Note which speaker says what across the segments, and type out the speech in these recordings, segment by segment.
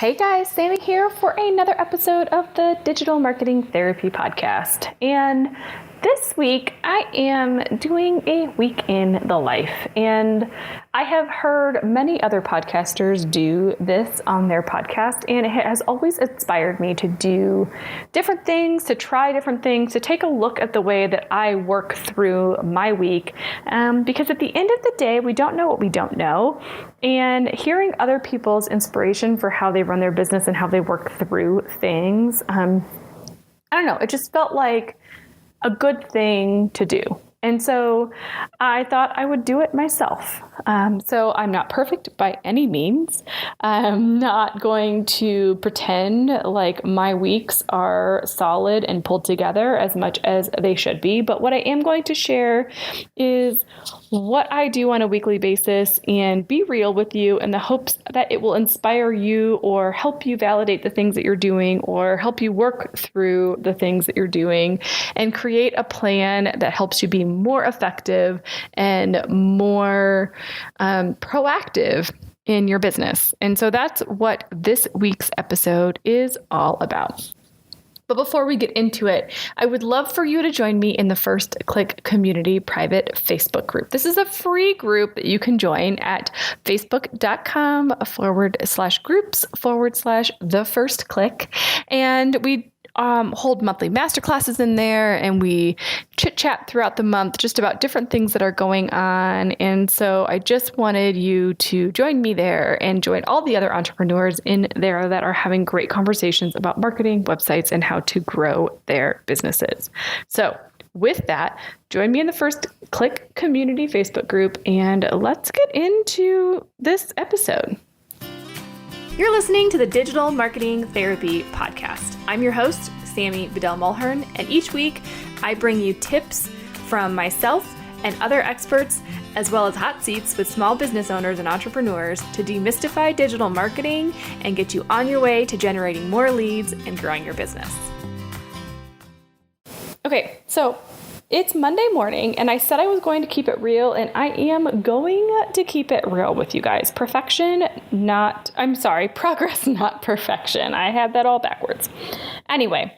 Speaker 1: Hey guys, Sammy here for another episode of the Digital Marketing Therapy Podcast. And this week I am doing a week in the life. And I have heard many other podcasters do this on their podcast, and it has always inspired me to do different things, to try different things, to take a look at the way that I work through my week. Because at the end of the day, we don't know what we don't know. And hearing other people's inspiration for how they run their business and how they work through things, I don't know, it just felt like a good thing to do. And so I thought I would do it myself. So I'm not perfect by any means. I'm not going to pretend like my weeks are solid and pulled together as much as they should be. But what I am going to share is what I do on a weekly basis and be real with you in the hopes that it will inspire you or help you validate the things that you're doing or help you work through the things that you're doing and create a plan that helps you be more effective and more proactive in your business. And so that's what this week's episode is all about. But before we get into it, I would love for you to join me in the First Click Community private Facebook group. This is a free group that you can join at facebook.com/groups/the First Click. And we hold monthly masterclasses in there, and we chit chat throughout the month just about different things that are going on. And so I just wanted you to join me there and join all the other entrepreneurs in there that are having great conversations about marketing, websites, and how to grow their businesses. So with that, join me in the First Click Community Facebook group, and let's get into this episode. You're listening to the Digital Marketing Therapy Podcast. I'm your host, Sammy Bedell-Mulhern, and each week I bring you tips from myself and other experts, as well as hot seats with small business owners and entrepreneurs to demystify digital marketing and get you on your way to generating more leads and growing your business. Okay, so it's Monday morning, and I said I was going to keep it real, and I am going to keep it real with you guys. Progress, not perfection. I had that all backwards. Anyway,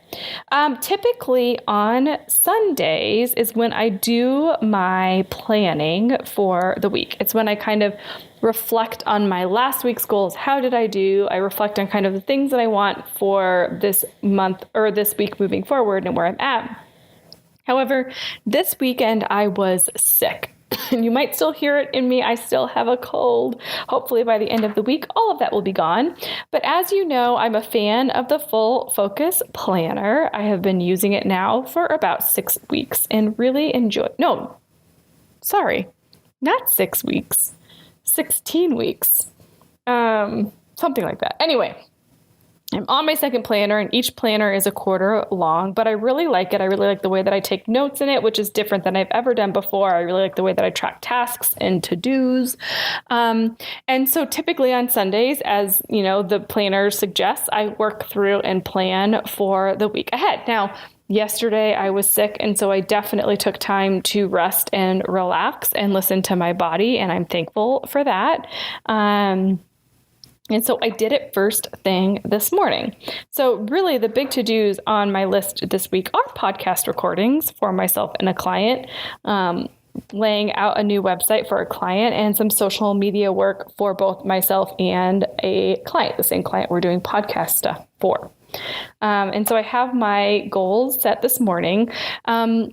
Speaker 1: typically on Sundays is when I do my planning for the week. It's when I kind of reflect on my last week's goals. How did I do? I reflect on kind of the things that I want for this month or this week moving forward and where I'm at. However, this weekend I was sick. And you might still hear it in me. I still have a cold. Hopefully by the end of the week, all of that will be gone. But as you know, I'm a fan of the Full Focus Planner. I have been using it now for about 6 weeks and really not 6 weeks, 16 weeks, something like that. Anyway, I'm on my second planner, and each planner is a quarter long, but I really like it. I really like the way that I take notes in it, which is different than I've ever done before. I really like the way that I track tasks and to-dos. And so typically on Sundays, as you know, the planner suggests, I work through and plan for the week ahead. Now, yesterday I was sick, and so I definitely took time to rest and relax and listen to my body, and I'm thankful for that. And so I did it first thing this morning. So really the big to-dos on my list this week are podcast recordings for myself and a client, laying out a new website for a client, and some social media work for both myself and a client, the same client we're doing podcast stuff for. And so I have my goals set this morning.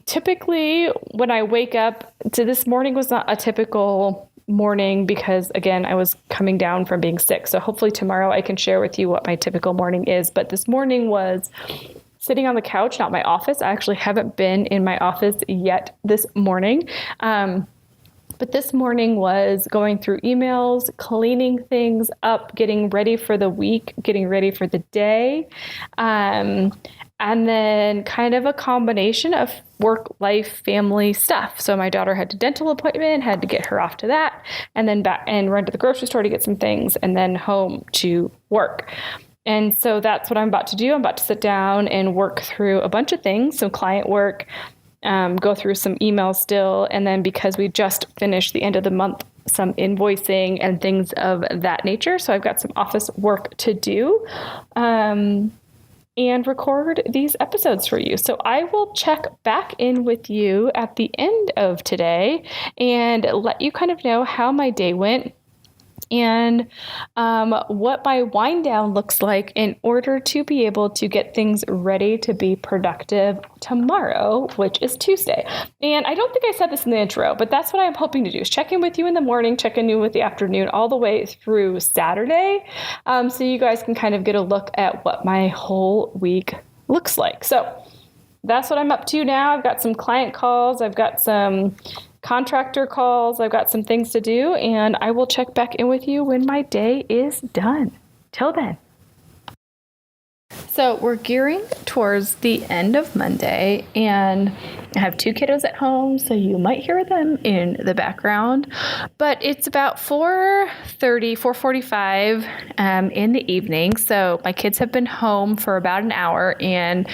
Speaker 1: Typically when I wake up, this morning was not a typical morning because, again, I was coming down from being sick. So hopefully tomorrow I can share with you what my typical morning is. But this morning was sitting on the couch, not my office. I actually haven't been in my office yet this morning. But this morning was going through emails, cleaning things up, getting ready for the week, getting ready for the day. And then kind of a combination of work, life, family stuff. So my daughter had a dental appointment, had to get her off to that, and then back and run to the grocery store to get some things, and then home to work. And so that's what I'm about to do. I'm about to sit down and work through a bunch of things, some client work, go through some emails still. And then because we just finished the end of the month some invoicing and things of that nature. So I've got some office work to do. And record these episodes for you. So I will check back in with you at the end of today and let you kind of know how my day went and what my wind down looks like in order to be able to get things ready to be productive tomorrow, which is Tuesday. And I don't think I said this in the intro, but that's what I'm hoping to do is check in with you in the morning, check in with the afternoon, all the way through Saturday. So you guys can kind of get a look at what my whole week looks like. So that's what I'm up to now. I've got some client calls. I've got some contractor calls. I've got some things to do, and I will check back in with you when my day is done. Till then. So we're gearing towards the end of Monday, and I have 2 kiddos at home, so you might hear them in the background, but it's about 4:45 in the evening. So my kids have been home for about an hour, and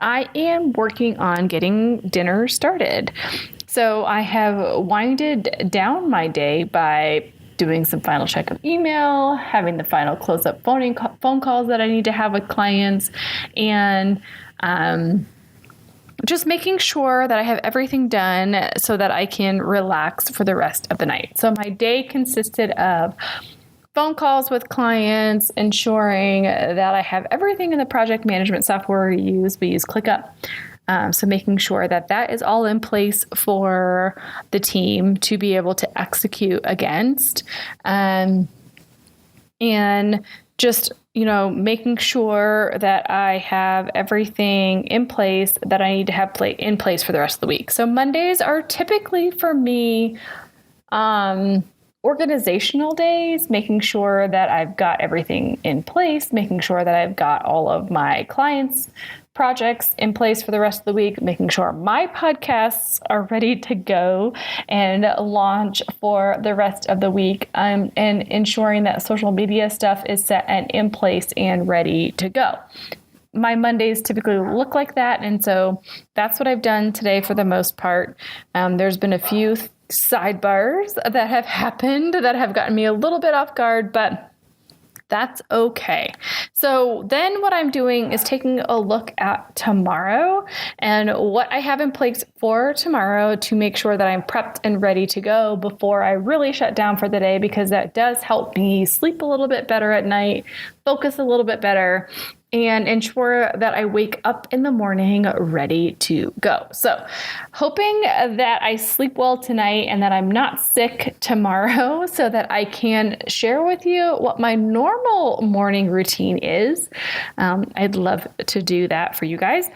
Speaker 1: I am working on getting dinner started. So I have winded down my day by doing some final check of email, having the final close-up phone calls that I need to have with clients, and just making sure that I have everything done so that I can relax for the rest of the night. So my day consisted of phone calls with clients, ensuring that I have everything in the project management software we use ClickUp. So making sure that that is all in place for the team to be able to execute against, and just, making sure that I have everything in place that I need to have in place for the rest of the week. So Mondays are typically for me, organizational days, making sure that I've got everything in place, making sure that I've got all of my clients' projects in place for the rest of the week, making sure my podcasts are ready to go and launch for the rest of the week, and ensuring that social media stuff is set and in place and ready to go. My Mondays typically look like that, and so that's what I've done today for the most part. There's been a few sidebars that have happened that have gotten me a little bit off guard, but that's okay. So then what I'm doing is taking a look at tomorrow and what I have in place for tomorrow to make sure that I'm prepped and ready to go before I really shut down for the day, because that does help me sleep a little bit better at night, focus a little bit better, and ensure that I wake up in the morning ready to go. So hoping that I sleep well tonight and that I'm not sick tomorrow so that I can share with you what my normal morning routine is. I'd love to do that for you guys.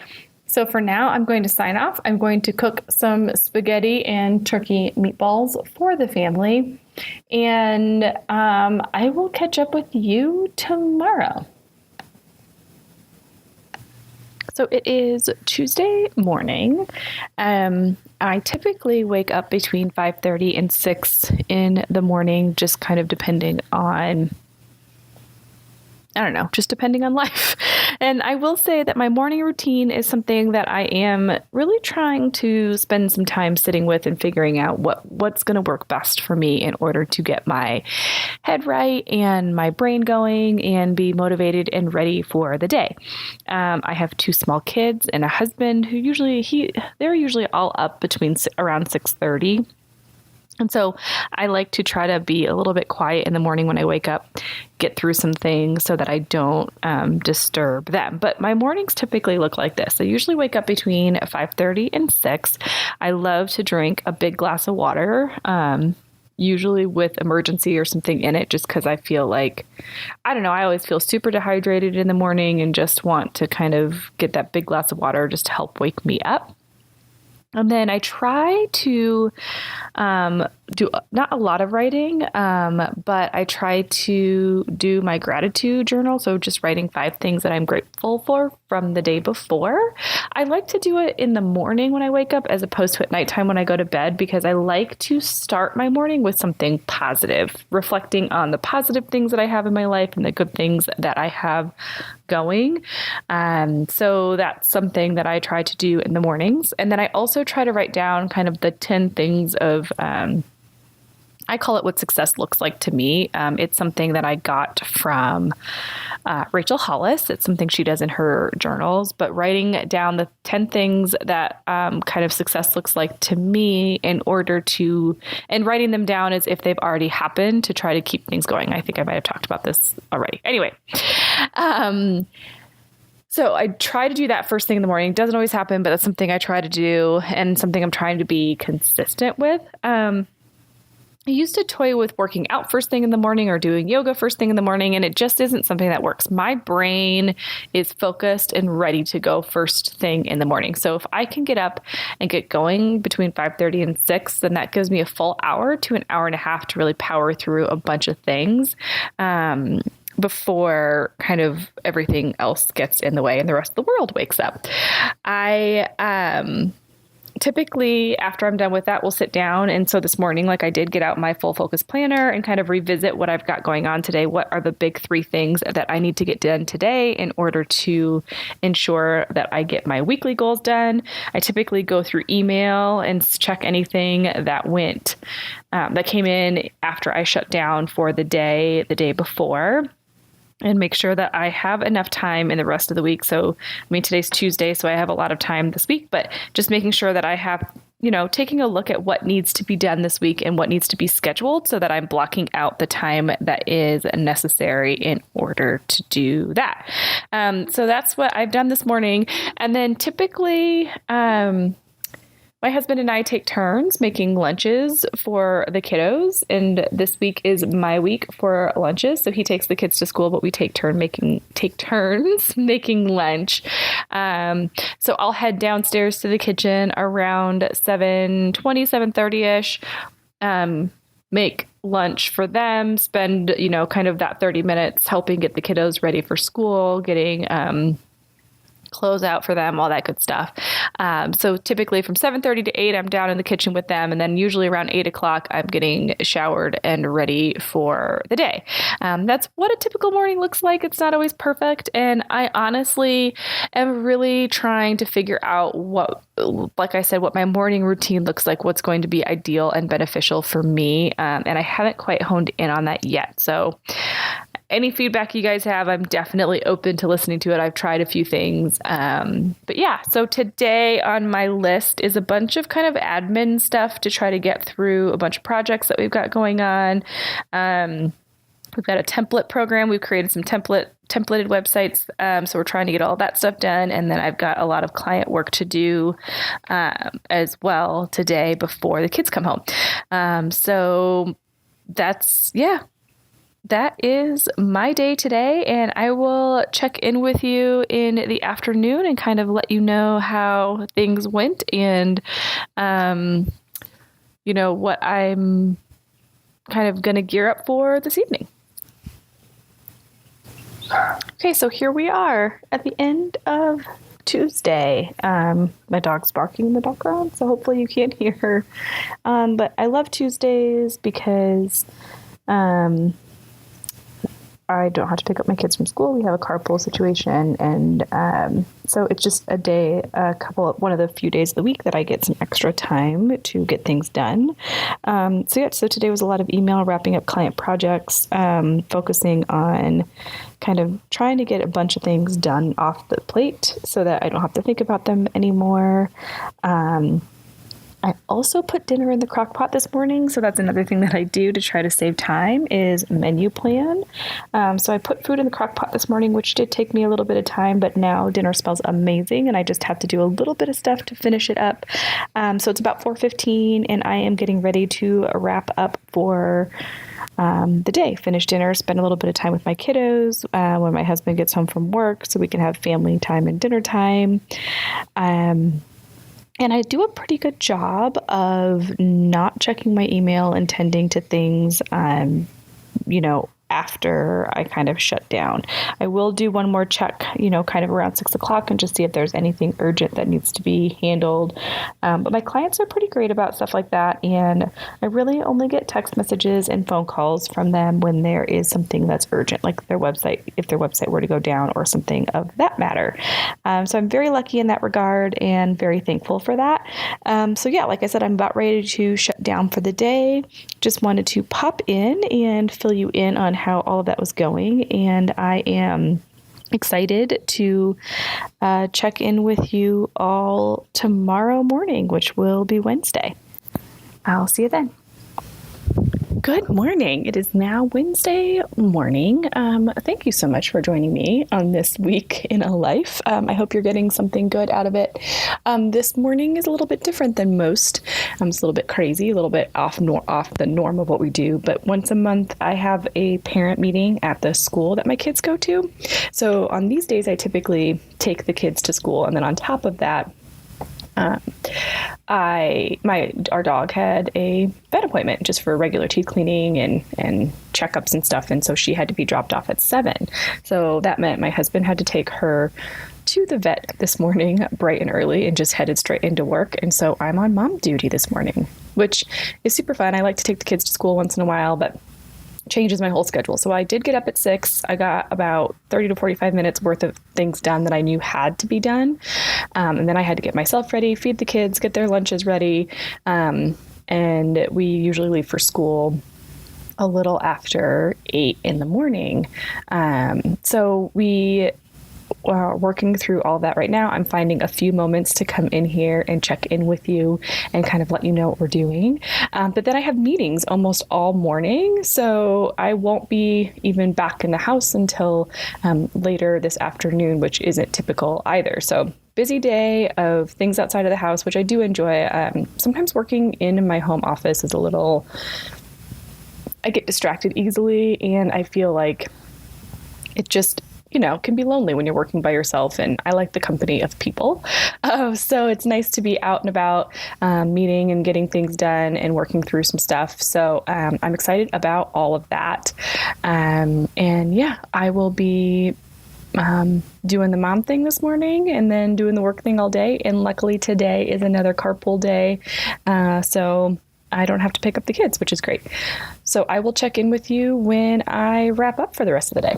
Speaker 1: So for now, I'm going to sign off. I'm going to cook some spaghetti and turkey meatballs for the family, and I will catch up with you tomorrow. So it is Tuesday morning. I typically wake up between 5:30 and 6 in the morning, just kind of depending on, just depending on life. And I will say that my morning routine is something that I am really trying to spend some time sitting with and figuring out what's going to work best for me in order to get my head right and my brain going and be motivated and ready for the day. I have 2 small kids and a husband who they're usually all up between around 6:30. And so I like to try to be a little bit quiet in the morning when I wake up, get through some things so that I don't disturb them. But my mornings typically look like this. I usually wake up between 5:30 and 6. I love to drink a big glass of water, usually with emergency or something in it, just because I feel like, I always feel super dehydrated in the morning and just want to kind of get that big glass of water just to help wake me up. And then I try to do not a lot of writing, but I try to do my gratitude journal. So just writing 5 things that I'm grateful for from the day before. I like to do it in the morning when I wake up as opposed to at nighttime when I go to bed, because I like to start my morning with something positive, reflecting on the positive things that I have in my life and the good things that I have going. So that's something that I try to do in the mornings. And then I also try to write down kind of the 10 things of I call it what success looks like to me. It's something that I got from Rachel Hollis. It's something she does in her journals, but writing down the 10 things that kind of success looks like to me and writing them down as if they've already happened to try to keep things going. I think I might have talked about this already. Anyway, so I try to do that first thing in the morning. It doesn't always happen, but that's something I try to do and something I'm trying to be consistent with. I used to toy with working out first thing in the morning or doing yoga first thing in the morning, and it just isn't something that works. My brain is focused and ready to go first thing in the morning. So if I can get up and get going between 5:30 and 6, then that gives me a full hour to an hour and a half to really power through a bunch of things before kind of everything else gets in the way and the rest of the world wakes up. Typically, after I'm done with that, we'll sit down. And so this morning, like I did, get out my full focus planner and kind of revisit what I've got going on today. What are the big 3 things that I need to get done today in order to ensure that I get my weekly goals done? I typically go through email and check anything that came in after I shut down for the day before, and make sure that I have enough time in the rest of the week. So, today's Tuesday, so I have a lot of time this week, but just making sure that I have, taking a look at what needs to be done this week and what needs to be scheduled so that I'm blocking out the time that is necessary in order to do that. So that's what I've done this morning. And then typically, my husband and I take turns making lunches for the kiddos, and this week is my week for lunches. So he takes the kids to school, but we take turns making lunch. So I'll head downstairs to the kitchen around 7:20, 7:30-ish, make lunch for them, spend, kind of that 30 minutes helping get the kiddos ready for school, getting clothes out for them, all that good stuff. So typically from 7:30 to 8, I'm down in the kitchen with them. And then usually around 8 o'clock, I'm getting showered and ready for the day. That's what a typical morning looks like. It's not always perfect. And I honestly am really trying to figure out what my morning routine looks like, what's going to be ideal and beneficial for me. And I haven't quite honed in on that yet. So any feedback you guys have, I'm definitely open to listening to it. I've tried a few things. But yeah, so today on my list is a bunch of kind of admin stuff to try to get through a bunch of projects that we've got going on. We've got a template program. We've created some templated websites. So we're trying to get all that stuff done. And then I've got a lot of client work to do as well today before the kids come home. So that is my day today, and I will check in with you in the afternoon and kind of let you know how things went and, what I'm kind of going to gear up for this evening. Okay, so here we are at the end of Tuesday. My dog's barking in the background, so hopefully you can't hear her. But I love Tuesdays because I don't have to pick up my kids from school. We have a carpool situation. And so it's just one of the few days of the week that I get some extra time to get things done. So today was a lot of email, wrapping up client projects, focusing on kind of trying to get a bunch of things done off the plate so that I don't have to think about them anymore. I also put dinner in the crock pot this morning. So that's another thing that I do to try to save time is menu plan. So I put food in the crock pot this morning, which did take me a little bit of time, but now dinner smells amazing. And I just have to do a little bit of stuff to finish it up. So it's about 4:15 and I am getting ready to wrap up for the day, finish dinner, spend a little bit of time with my kiddos when my husband gets home from work so we can have family time and dinner time. And I do a pretty good job of not checking my email and tending to things, after I kind of shut down. I will do one more check, kind of around 6 o'clock and just see if there's anything urgent that needs to be handled. But my clients are pretty great about stuff like that. And I really only get text messages and phone calls from them when there is something that's urgent, like if their website were to go down or something of that matter. So I'm very lucky in that regard and very thankful for that. Like I said, I'm about ready to shut down for the day. Just wanted to pop in and fill you in on how all of that was going. And I am excited to check in with you all tomorrow morning, which will be Wednesday. I'll see you then. Good morning. It is now Wednesday morning. Thank you so much for joining me on this week in a life. I hope you're getting something good out of it. This morning is a little bit different than most. It's a little bit crazy, a little bit off the norm of what we do. But once a month, I have a parent meeting at the school that my kids go to. So on these days, I typically take the kids to school. And then on top of that, our dog had a vet appointment just for regular teeth cleaning and checkups and stuff. And so she had to be dropped off at 7. So that meant my husband had to take her to the vet this morning bright and early and just headed straight into work. And so I'm on mom duty this morning, which is super fun. I like to take the kids to school once in a while, but changes my whole schedule. So I did get up at 6. I got about 30 to 45 minutes worth of things done that I knew had to be done. And then I had to get myself ready, feed the kids, get their lunches ready. And we usually leave for school a little after 8 in the morning. So we are working through all that right now. I'm finding a few moments to come in here and check in with you and kind of let you know what we're doing. But then I have meetings almost all morning, so I won't be even back in the house until later this afternoon, which isn't typical either. So busy day of things outside of the house, which I do enjoy. Sometimes working in my home office is I get distracted easily, and I feel like it just can be lonely when you're working by yourself, and I like the company of people. So it's nice to be out and about, meeting and getting things done and working through some stuff. So I'm excited about all of that. And yeah, I will be doing the mom thing this morning and then doing the work thing all day. And luckily today is another carpool day. So I don't have to pick up the kids, which is great. So I will check in with you when I wrap up for the rest of the day.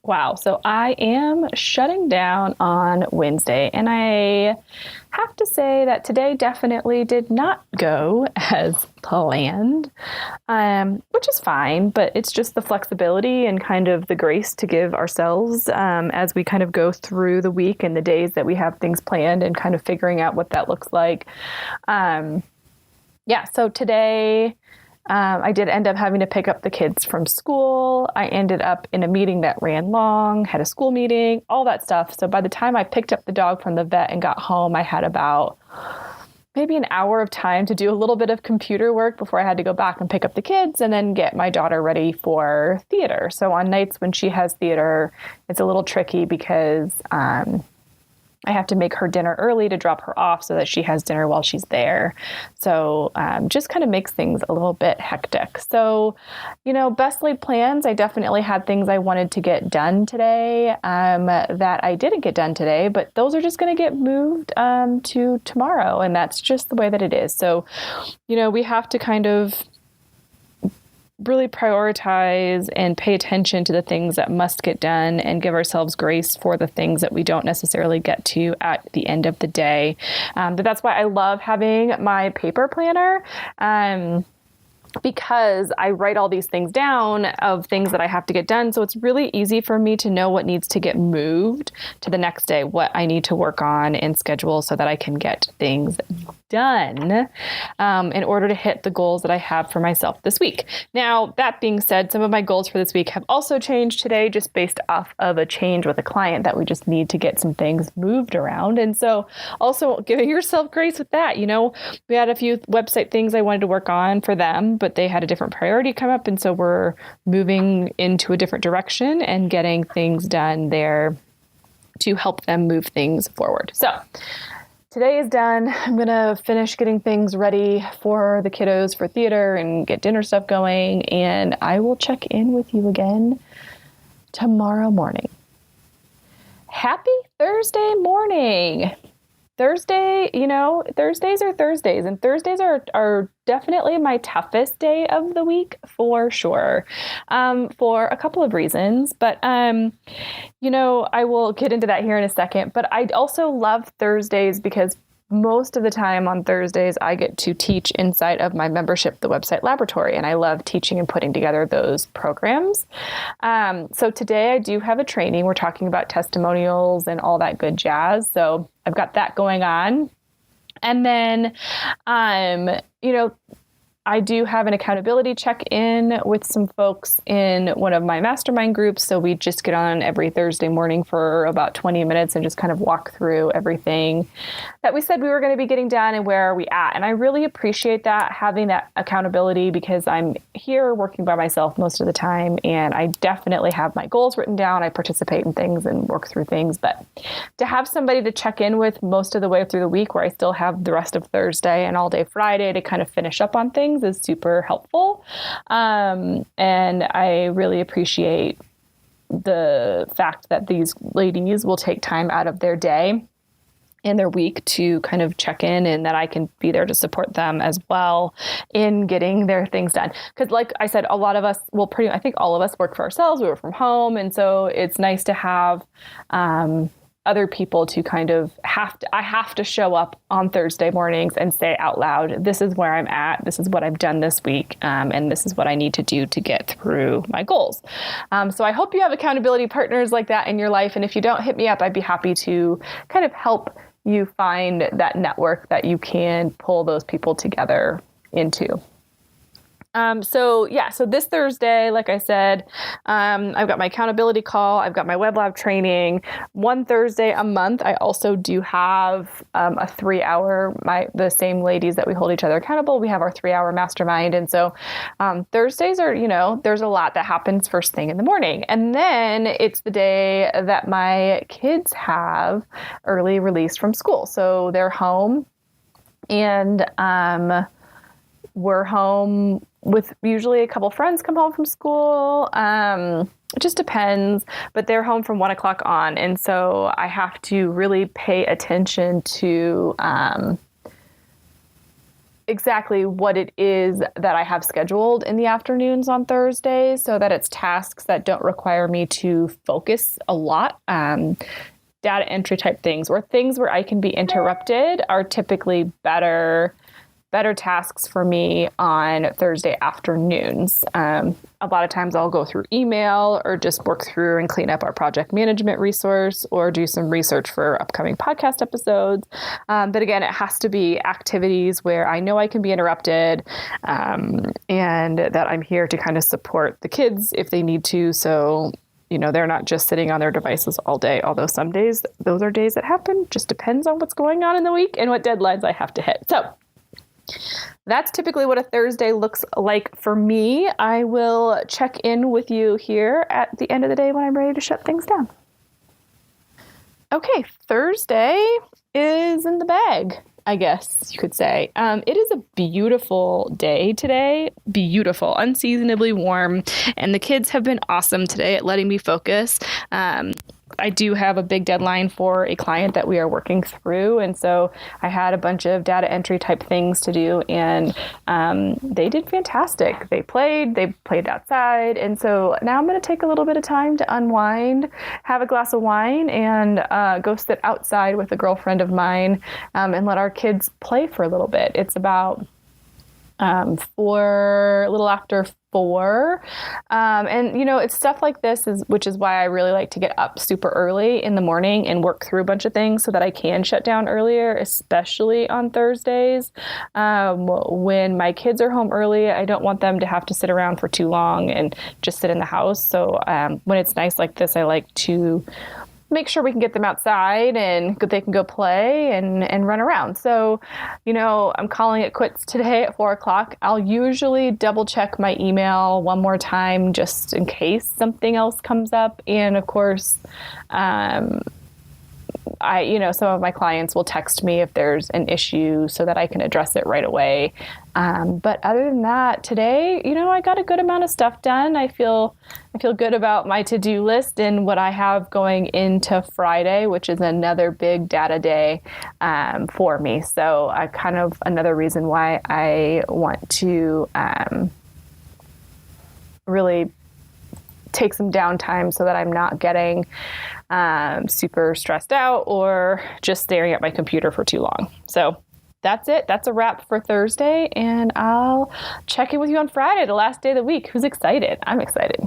Speaker 1: Wow. So I am shutting down on Wednesday, and I have to say that today definitely did not go as planned, which is fine, but it's just the flexibility and kind of the grace to give ourselves as we kind of go through the week and the days that we have things planned and kind of figuring out what that looks like. So today I did end up having to pick up the kids from school. I ended up in a meeting that ran long, had a school meeting, all that stuff. So by the time I picked up the dog from the vet and got home, I had about maybe an hour of time to do a little bit of computer work before I had to go back and pick up the kids and then get my daughter ready for theater. So on nights when she has theater, it's a little tricky because I have to make her dinner early to drop her off so that she has dinner while she's there. So just kind of makes things a little bit hectic. So, best laid plans. I definitely had things I wanted to get done today that I didn't get done today, but those are just going to get moved to tomorrow. And that's just the way that it is. So, we have to kind of really prioritize and pay attention to the things that must get done and give ourselves grace for the things that we don't necessarily get to at the end of the day. But that's why I love having my paper planner. Because I write all these things down of things that I have to get done. So it's really easy for me to know what needs to get moved to the next day, what I need to work on and schedule so that I can get things done in order to hit the goals that I have for myself this week. Now, that being said, some of my goals for this week have also changed today just based off of a change with a client that we just need to get some things moved around. And so also giving yourself grace with that. We had a few website things I wanted to work on for them, but they had a different priority come up. And so we're moving into a different direction and getting things done there to help them move things forward. So today is done. I'm going to finish getting things ready for the kiddos for theater and get dinner stuff going. And I will check in with you again tomorrow morning. Happy Thursday morning. Thursdays are Thursdays, and Thursdays are definitely my toughest day of the week for sure, for a couple of reasons. But, I will get into that here in a second. But I also love Thursdays because most of the time on Thursdays, I get to teach inside of my membership, the website laboratory, and I love teaching and putting together those programs. So today I do have a training. We're talking about testimonials and all that good jazz. So I've got that going on. And then, I do have an accountability check-in with some folks in one of my mastermind groups. So we just get on every Thursday morning for about 20 minutes and just kind of walk through everything that we said we were going to be getting done and where are we at. And I really appreciate that, having that accountability, because I'm here working by myself most of the time. And I definitely have my goals written down. I participate in things and work through things. But to have somebody to check in with most of the way through the week, where I still have the rest of Thursday and all day Friday to kind of finish up on things, is super helpful. And I really appreciate the fact that these ladies will take time out of their day and their week to kind of check in, and that I can be there to support them as well in getting their things done. Because like I said, a lot of us I think all of us work for ourselves. We work from home. And so it's nice to have, other people to kind of I have to show up on Thursday mornings and say out loud, this is where I'm at, this is what I've done this week, and this is what I need to do to get through my goals. So I hope you have accountability partners like that in your life. And if you don't, hit me up. I'd be happy to kind of help you find that network that you can pull those people together into. So this Thursday, like I said, I've got my accountability call. I've got my web lab training. One Thursday a month, I also do have a 3-hour, the same ladies that we hold each other accountable. We have our 3-hour mastermind. And so Thursdays are, there's a lot that happens first thing in the morning. And then it's the day that my kids have early release from school. So they're home, and we're home with usually a couple friends come home from school. It just depends, but they're home from 1 o'clock on. And so I have to really pay attention to exactly what it is that I have scheduled in the afternoons on Thursdays, so that it's tasks that don't require me to focus a lot. Data entry type things, or things where I can be interrupted, are typically better tasks for me on Thursday afternoons. A lot of times I'll go through email, or just work through and clean up our project management resource, or do some research for upcoming podcast episodes. But again, it has to be activities where I know I can be interrupted, and that I'm here to kind of support the kids if they need to. So they're not just sitting on their devices all day, although some days, those are days that happen. Just depends on what's going on in the week and what deadlines I have to hit. So that's typically what a Thursday looks like for me. I will check in with you here at the end of the day when I'm ready to shut things down. Okay, Thursday is in the bag, I guess you could say. It is a beautiful day today. Beautiful, unseasonably warm. And the kids have been awesome today at letting me focus. I do have a big deadline for a client that we are working through. And so I had a bunch of data entry type things to do, and they did fantastic. They played outside. And so now I'm going to take a little bit of time to unwind, have a glass of wine, and go sit outside with a girlfriend of mine, and let our kids play for a little bit. It's about a little after 4. And it's stuff like this which is why I really like to get up super early in the morning and work through a bunch of things so that I can shut down earlier, especially on Thursdays. When my kids are home early, I don't want them to have to sit around for too long and just sit in the house. So when it's nice like this, I like to make sure we can get them outside and they can go play and run around. So, I'm calling it quits today at 4 o'clock. I'll usually double check my email one more time just in case something else comes up. And of course, some of my clients will text me if there's an issue so that I can address it right away. But other than that, today, I got a good amount of stuff done. I feel good about my to-do list and what I have going into Friday, which is another big data day for me. So another reason why I want to really take some downtime so that I'm not getting super stressed out or just staring at my computer for too long. So that's it. That's a wrap for Thursday, and I'll check in with you on Friday, the last day of the week. Who's excited? I'm excited.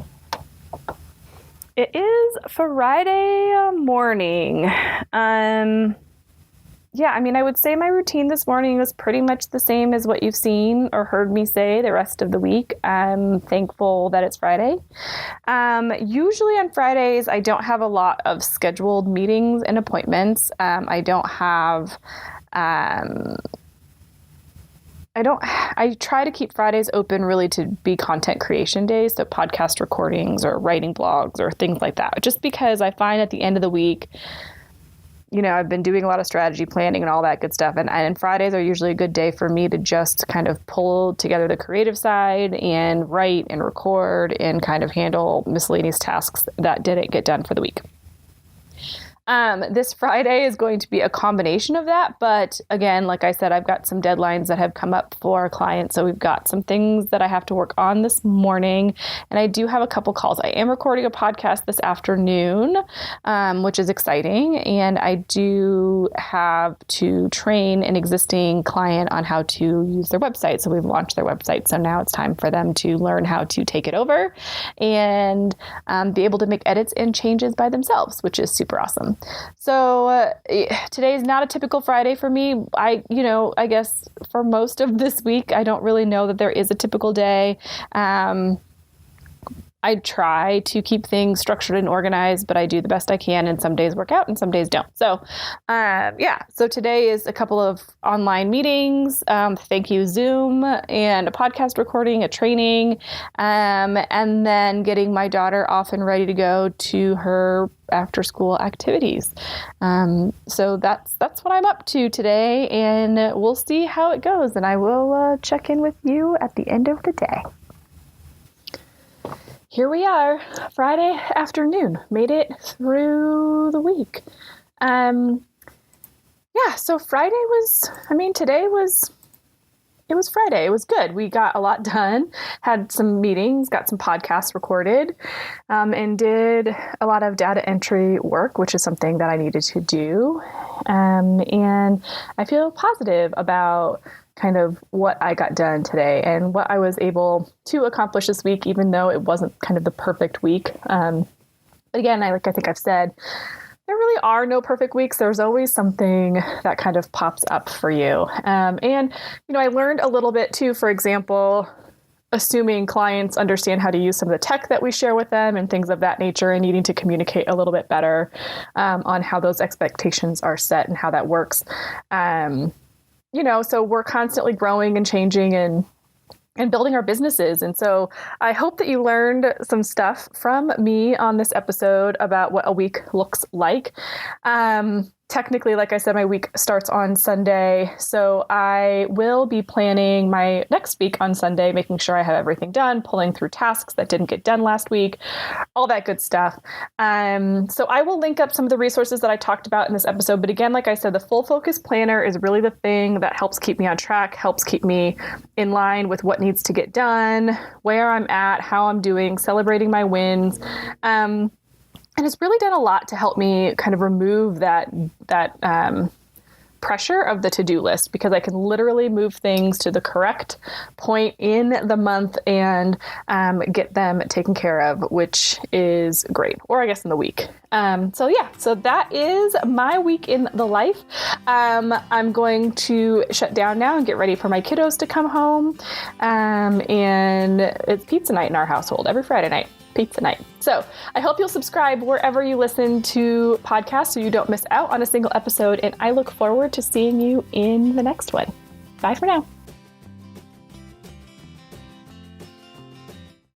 Speaker 1: It is Friday morning. I would say my routine this morning was pretty much the same as what you've seen or heard me say the rest of the week. I'm thankful that it's Friday. Usually on Fridays, I don't have a lot of scheduled meetings and appointments. I try to keep Fridays open really to be content creation days. So podcast recordings or writing blogs or things like that, just because I find at the end of the week, I've been doing a lot of strategy planning and all that good stuff. And Fridays are usually a good day for me to just kind of pull together the creative side and write and record and kind of handle miscellaneous tasks that didn't get done for the week. This Friday is going to be a combination of that. But again, like I said, I've got some deadlines that have come up for our clients. So we've got some things that I have to work on this morning. And I do have a couple calls. I am recording a podcast this afternoon, which is exciting. And I do have to train an existing client on how to use their website. So we've launched their website. So now it's time for them to learn how to take it over and be able to make edits and changes by themselves, which is super awesome. So today is not a typical Friday for me. I guess for most of this week, I don't really know that there is a typical day. I try to keep things structured and organized, but I do the best I can, and some days work out and some days don't. So, so today is a couple of online meetings, thank you Zoom, and a podcast recording, a training, and then getting my daughter off and ready to go to her after school activities. So that's what I'm up to today, and we'll see how it goes, and I will check in with you at the end of the day. Here we are, Friday afternoon, made it through the week. So Friday it was Friday. It was good. We got a lot done, had some meetings, got some podcasts recorded, and did a lot of data entry work, which is something that I needed to do. And I feel positive about kind of what I got done today and what I was able to accomplish this week, even though it wasn't kind of the perfect week. But again, I think I've said, there really are no perfect weeks. There's always something that kind of pops up for you. And I learned a little bit too, for example, assuming clients understand how to use some of the tech that we share with them and things of that nature, and needing to communicate a little bit better on how those expectations are set and how that works. So we're constantly growing and changing and building our businesses. And so I hope that you learned some stuff from me on this episode about what a week looks like. Technically, like I said, my week starts on Sunday. So I will be planning my next week on Sunday, making sure I have everything done, pulling through tasks that didn't get done last week, all that good stuff. So I will link up some of the resources that I talked about in this episode. But again, like I said, the Full Focus Planner is really the thing that helps keep me on track, helps keep me in line with what needs to get done, where I'm at, how I'm doing, celebrating my wins. And it's really done a lot to help me kind of remove that pressure of the to-do list, because I can literally move things to the correct point in the month and get them taken care of, which is great. Or I guess in the week. So that is my week in the life. I'm going to shut down now and get ready for my kiddos to come home. And it's pizza night in our household every Friday night. Pizza night. So I hope you'll subscribe wherever you listen to podcasts so you don't miss out on a single episode. And I look forward to seeing you in the next one. Bye for now.